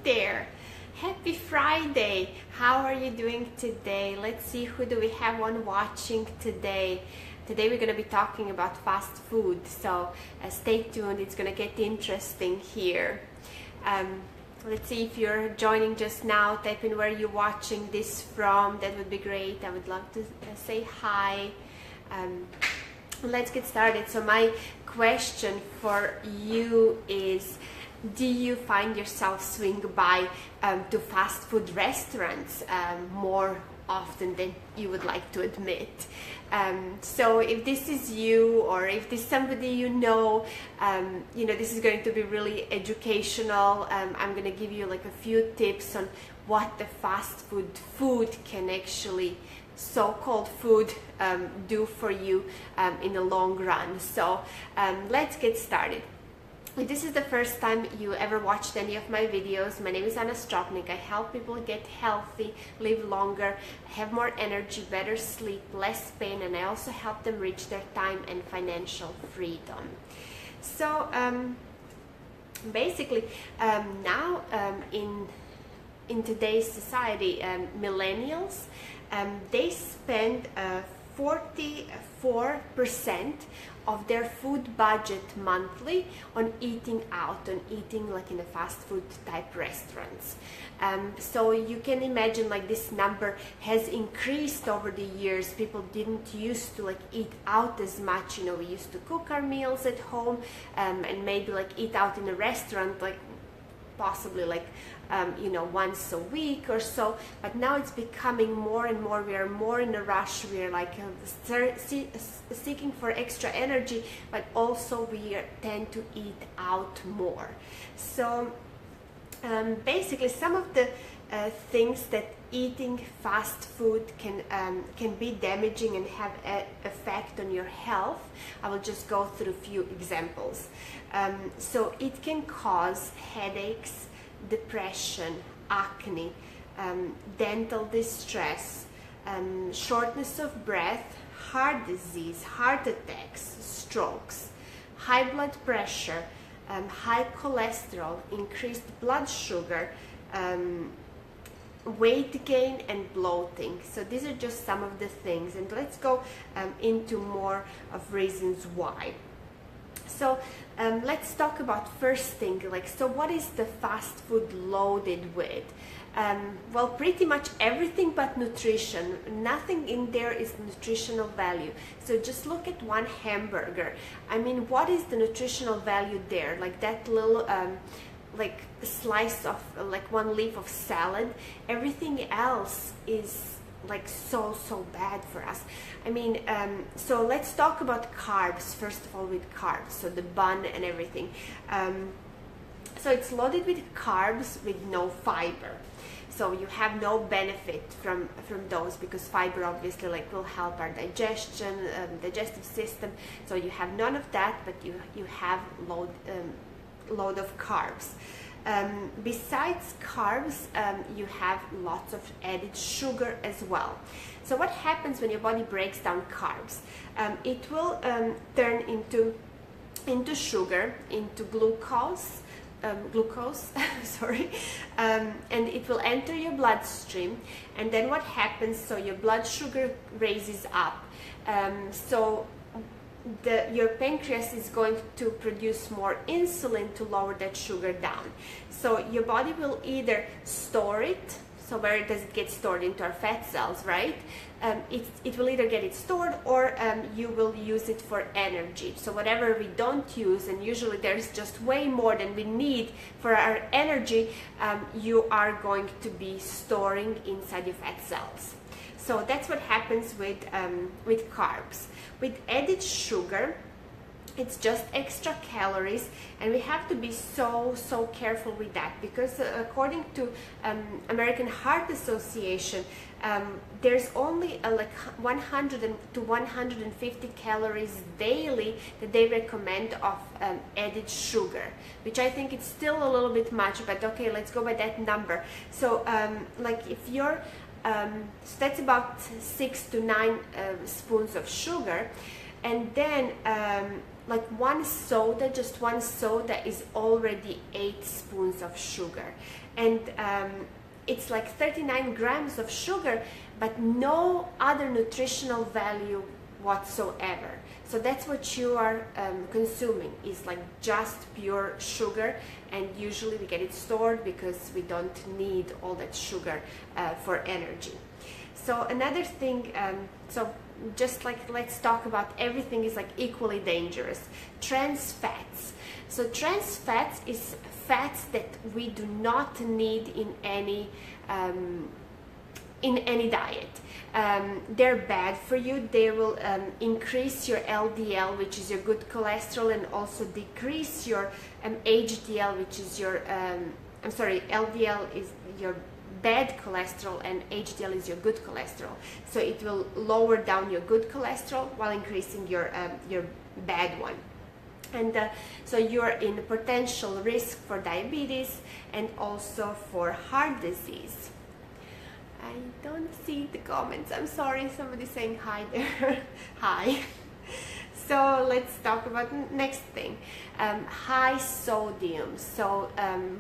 there. Happy Friday. How are you doing today? Let's see, who do we have on watching today. Today we're going to be talking about fast food, so stay tuned. It's going to get interesting here. Let's see, if you're joining just now, type in where you're watching this from. That would be great. I would love to say hi. Let's get started. So my question for you is, do you find yourself swing by to fast food restaurants more often than you would like to admit? So if this is you, or if this is somebody you know, this is going to be really educational. I'm going to give you like a few tips on what the fast food can actually, so-called food, do for you in the long run. So let's get started. If this is the first time you ever watched any of my videos, my name is Anna Stropnik. I help people get healthy, live longer, have more energy, better sleep, less pain, and I also help them reach their time and financial freedom. So basically, now in today's society, millennials, they spend 44% of their food budget monthly on eating out, on eating like in a fast food type restaurants. So you can imagine like this number has increased over the years. People didn't used to like eat out as much. We used to cook our meals at home and maybe like eat out in a restaurant, like possibly like once a week or so, but now it's becoming more and more. We are more in a rush. We are like seeking for extra energy, but also we tend to eat out more. So basically, some of the things that eating fast food can be damaging and have an effect on your health, I will just go through a few examples. So it can cause headaches, depression, acne, dental distress, shortness of breath, heart disease, heart attacks, strokes, high blood pressure, high cholesterol, increased blood sugar, weight gain, and bloating. So these are just some of the things, and let's go into more of reasons why. So let's talk about first thing, so what is the fast food loaded with? Well, pretty much everything but nutrition. Nothing in there is nutritional value. So just look at one hamburger. I mean, what is the nutritional value there? Like that little like slice of like one leaf of salad. Everything else is like so bad for us. I mean, so let's talk about carbs first of all. With carbs, so the bun and everything, so it's loaded with carbs with no fiber. So you have no benefit from those, because fiber obviously like will help our digestion, digestive system. So you have none of that, but you have load of carbs. Besides carbs, you have lots of added sugar as well. So what happens when your body breaks down carbs? It will turn into sugar, into glucose, sorry, and it will enter your bloodstream. And then what happens? So your blood sugar raises up. So your pancreas is going to produce more insulin to lower that sugar down. So your body will either store it. So where does it get stored? Into our fat cells, right? It will either get it stored, or you will use it for energy. So whatever we don't use, and usually there's just way more than we need for our energy, you are going to be storing inside your fat cells. So that's what happens with carbs. With added sugar, it's just extra calories, and we have to be so careful with that, because according to American Heart Association, there's only like 100 to 150 calories daily that they recommend of added sugar, which I think it's still a little bit much, but okay, let's go by that number. So like if you're so that's about 6 to 9 spoons of sugar. And then like one soda, just one soda is already 8 spoons of sugar, and it's like 39 grams of sugar, but no other nutritional value whatsoever. So that's what you are consuming, is like just pure sugar, and usually we get it stored because we don't need all that sugar for energy. So another thing, so just like, let's talk about everything is like equally dangerous. Trans fats. So trans fats is fats that we do not need in any diet. They're bad for you. They will increase your LDL, which is your good cholesterol, and also decrease your HDL, which is your LDL is your bad cholesterol and HDL is your good cholesterol. So it will lower down your good cholesterol while increasing your bad one. And so you're in potential risk for diabetes and also for heart disease. I don't see the comments. I'm sorry, somebody's saying hi there. Hi. So let's talk about next thing. High sodium. So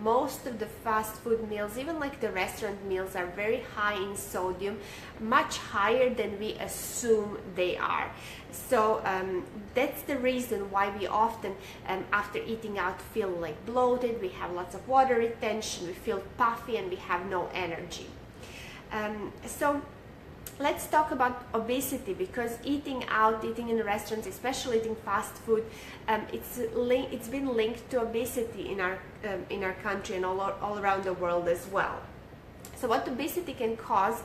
most of the fast food meals, even like the restaurant meals, are very high in sodium, much higher than we assume they are. So that's the reason why we often, after eating out, feel like bloated, we have lots of water retention, we feel puffy, and we have no energy. So let's talk about obesity, because eating out, eating in restaurants, especially eating fast food, it's been linked to obesity in our country and all around the world as well. So what obesity can cause,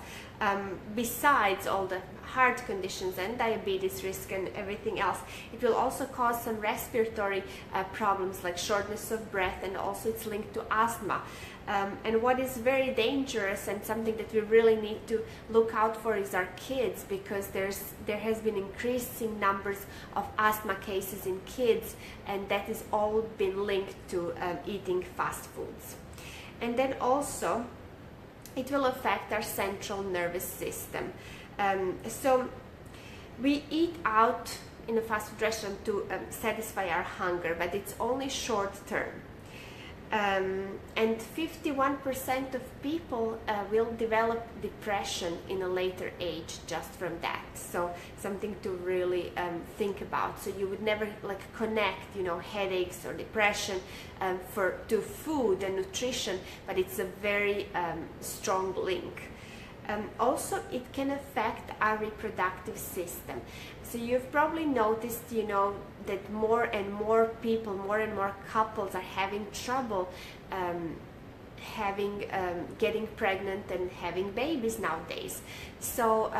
besides all the heart conditions and diabetes risk and everything else, it will also cause some respiratory problems like shortness of breath, and also it's linked to asthma. And what is very dangerous and something that we really need to look out for is our kids, because there has been increasing numbers of asthma cases in kids, and that has all been linked to eating fast foods. And then also it will affect our central nervous system. So we eat out in a fast food restaurant to satisfy our hunger, but it's only short term. And 51% of people will develop depression in a later age just from that. So something to really think about. So you would never like connect, headaches or depression to food and nutrition, but it's a very strong link. Also, it can affect our reproductive system. So you've probably noticed, that more and more people, more and more couples are having trouble getting pregnant and having babies nowadays. So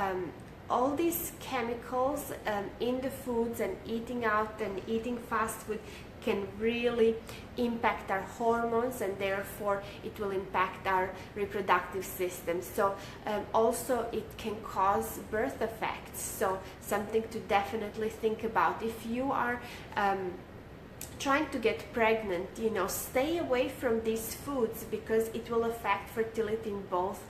all these chemicals in the foods and eating out and eating fast food can really impact our hormones, and therefore it will impact our reproductive system. So also it can cause birth defects, so something to definitely think about. If you are trying to get pregnant, stay away from these foods, because it will affect fertility in both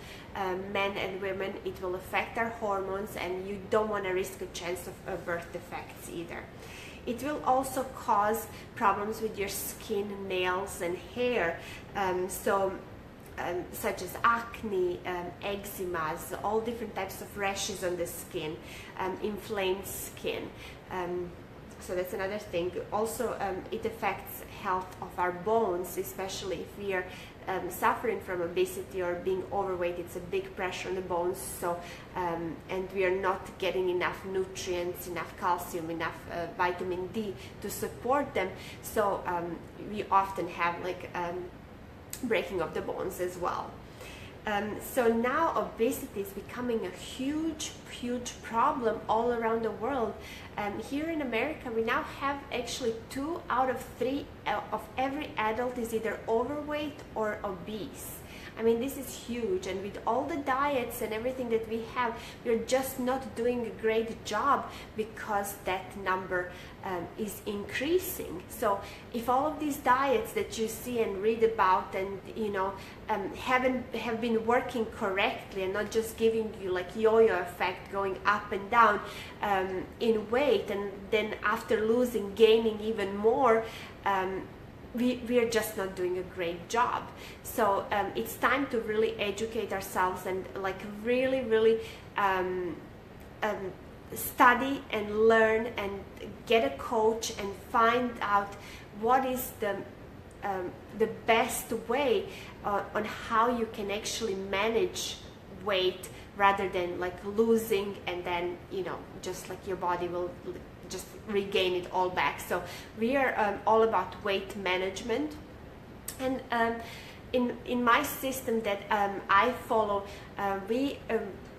men and women. It will affect our hormones, and you don't want to risk a chance of birth defects either. It will also cause problems with your skin, nails, and hair, such as acne, eczemas, all different types of rashes on the skin, inflamed skin. So that's another thing. Also, it affects health of our bones, especially if we are suffering from obesity or being overweight. It's a big pressure on the bones. So, and we are not getting enough nutrients, enough calcium, enough vitamin D to support them. So we often have like breaking of the bones as well. So now obesity is becoming a huge problem all around the world. Here in America, we now have actually 2 out of 3 of every adult is either overweight or obese. I mean, this is huge, and with all the diets and everything that we have, we're just not doing a great job because that number is increasing. So if all of these diets that you see and read about and have been working correctly and not just giving you like yo-yo effect, going up and down in weight, and then after losing gaining even more, we are just not doing a great job. So it's time to really educate ourselves and like really study and learn and get a coach and find out what is the best way on how you can actually manage weight, rather than like losing and then just like your body will just regain it all back. So we are all about weight management, and in my system that I follow, we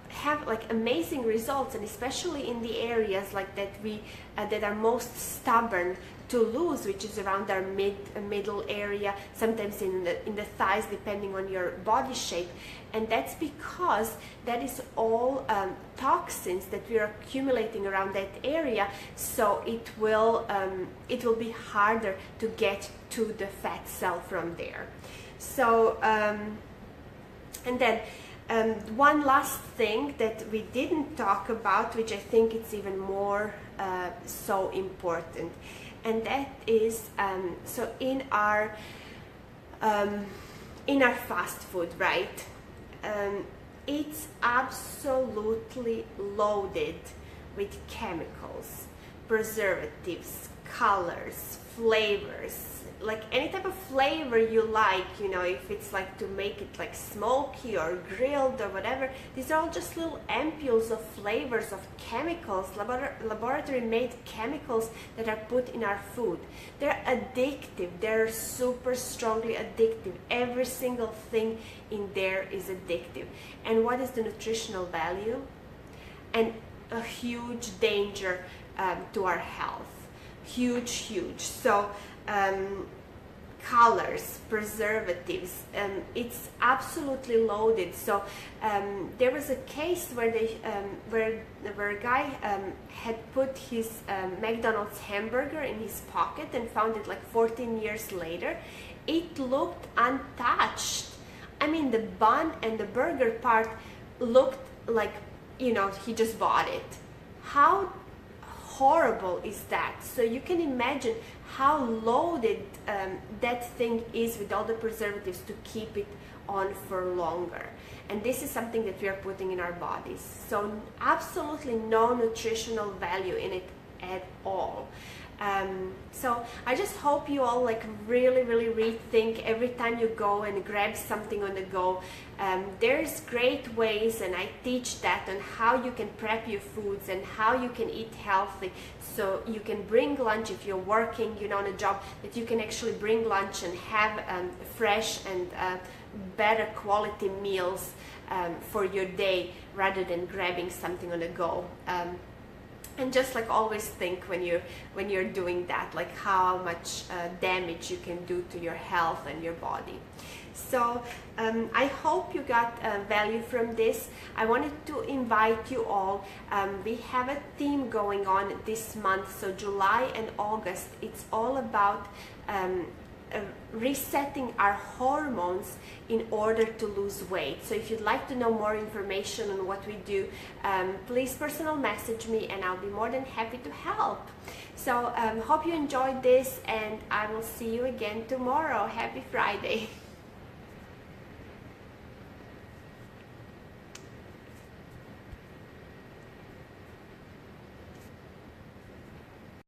have like amazing results, and especially in the areas like that we that are most stubborn to lose, which is around our middle area, sometimes in the thighs, depending on your body shape. And that's because that is all toxins that we are accumulating around that area, so it will be harder to get to the fat cell from there. So and then one last thing that we didn't talk about, which I think it's even more so important, and that is so in our fast food, right? It's absolutely loaded with chemicals, preservatives, colors, flavors, like any type of flavor you like, if it's like to make it like smoky or grilled or whatever. These are all just little ampules of flavors, of chemicals, laboratory made chemicals that are put in our food. They're addictive. They're super strongly addictive. Every single thing in there is addictive. And what is the nutritional value? And a huge danger to our health. Huge. So colors, preservatives, it's absolutely loaded. So there was a case where where a guy had put his McDonald's hamburger in his pocket and found it like 14 years later. It looked untouched. I mean, the bun and the burger part looked like he just bought it. How horrible is that? So you can imagine how loaded that thing is with all the preservatives to keep it on for longer. And this is something that we are putting in our bodies. So absolutely no nutritional value in it at all. So I just hope you all like really rethink every time you go and grab something on the go. There's great ways, and I teach that, on how you can prep your foods and how you can eat healthy, so you can bring lunch if you're working on a job, that you can actually bring lunch and have fresh and better quality meals for your day, rather than grabbing something on the go. And just like always think when you're doing that, like how much damage you can do to your health and your body. So I hope you got value from this. I wanted to invite you all. We have a theme going on this month, so July and August. It's all about resetting our hormones in order to lose weight. So if you'd like to know more information on what we do, please personal message me and I'll be more than happy to help. So hope you enjoyed this, and I will see you again tomorrow. Happy Friday.